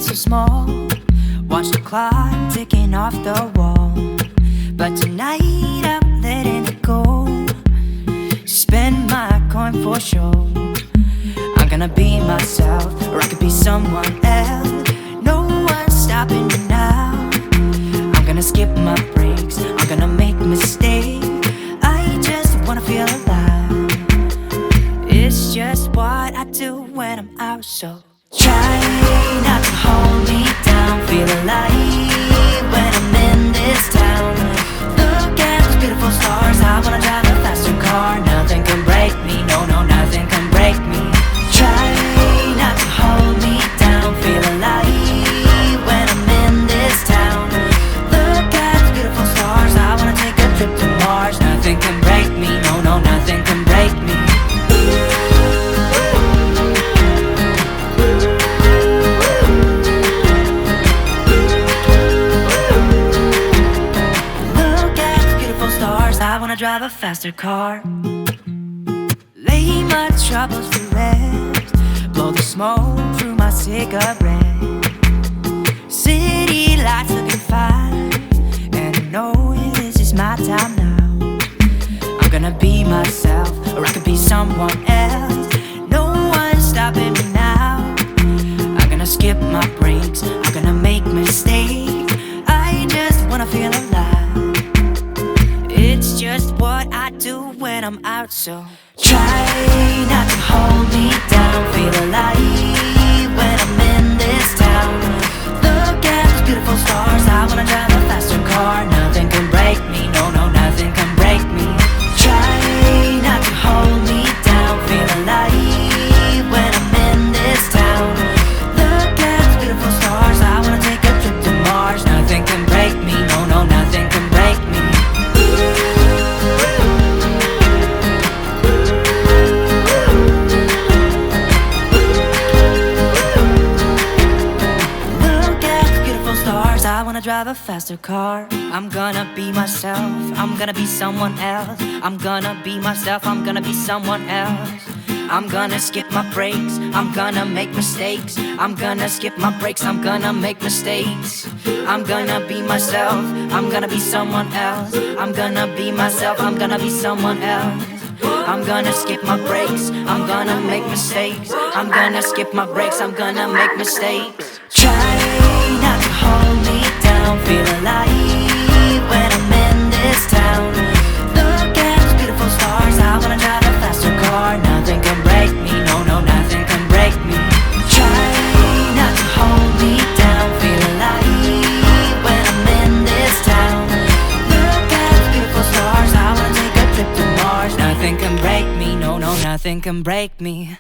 so small. Watch the clock ticking off the wall. But tonight I'm letting it go. Spend my coin for sure. I'm gonna be myself, or I could be someone else. No one's stopping me now. I'm gonna skip my breaks, I'm gonna make mistakes. I just wanna feel alive. It's just what I do when I'm out, so try not to hold me down. Feel alive when I'm in this town. Look at those beautiful stars. I wanna drive a faster car. Nothing can break me, no, no, nothing can break me. Try not to hold me down. Feel alive when I'm in this town. Look at those beautiful stars. I wanna take a trip to Mars. Nothing can break me, no, no, nothing can break me. I wanna drive a faster car. Lay my troubles to rest. Blow the smoke through my cigarette. City lights looking fine, and I know this is my time now. I'm gonna be myself, or I could be someone else. No one's stopping me now. I'm gonna skip my breaks, I'm gonna make mistakes. I just wanna feel alive. It's just what I do when I'm out, so try not to hold me down. Feel alive when I'm in this town. Look at those beautiful stars. I wanna drive a faster car. Nothing can break me, no, no, nothing can break me. Try not to hold me down. Feel alive when I'm in this town. Look at those beautiful stars. I wanna take a trip to Mars. Nothing can break me, no, no, nothing can break me. I wanna drive a faster car. I'm gonna be myself, I'm gonna be someone else. I'm gonna be myself, I'm gonna be someone else. I'm gonna skip my breaks, I'm gonna make mistakes. I'm gonna skip my breaks, I'm gonna make mistakes. I'm gonna be myself, I'm gonna be someone else. I'm gonna be myself, I'm gonna be someone else. I'm gonna skip my breaks, I'm gonna make mistakes. I'm gonna skip my breaks, I'm gonna make mistakes. Try not to hold me down. Feel alive when I'm in this town. Look at those beautiful stars. I wanna drive a faster car. Nothing can break me, no, no, nothing can break me. Try not to hold me down. Feel alive when I'm in this town. Look at those beautiful stars. I wanna take a trip to Mars. Nothing can break me, no, no, nothing can break me.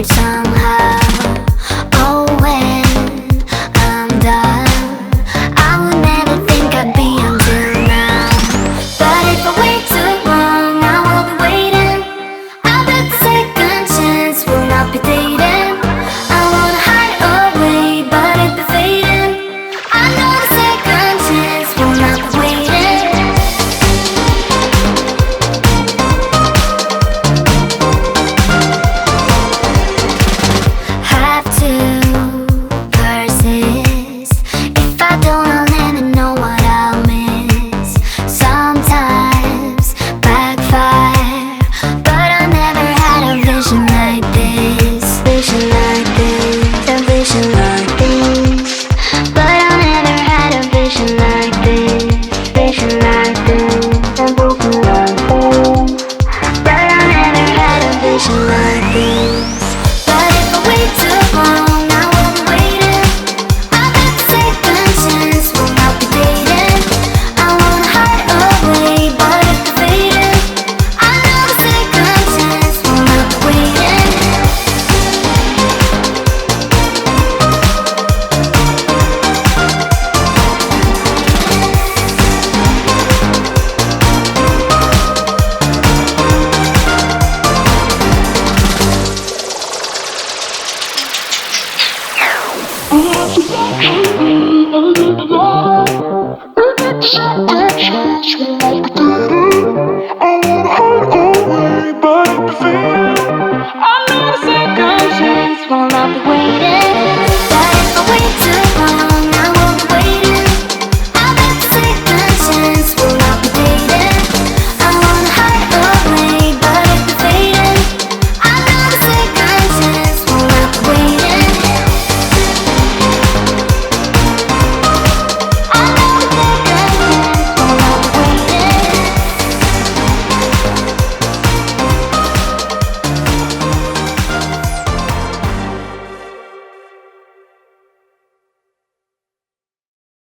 every time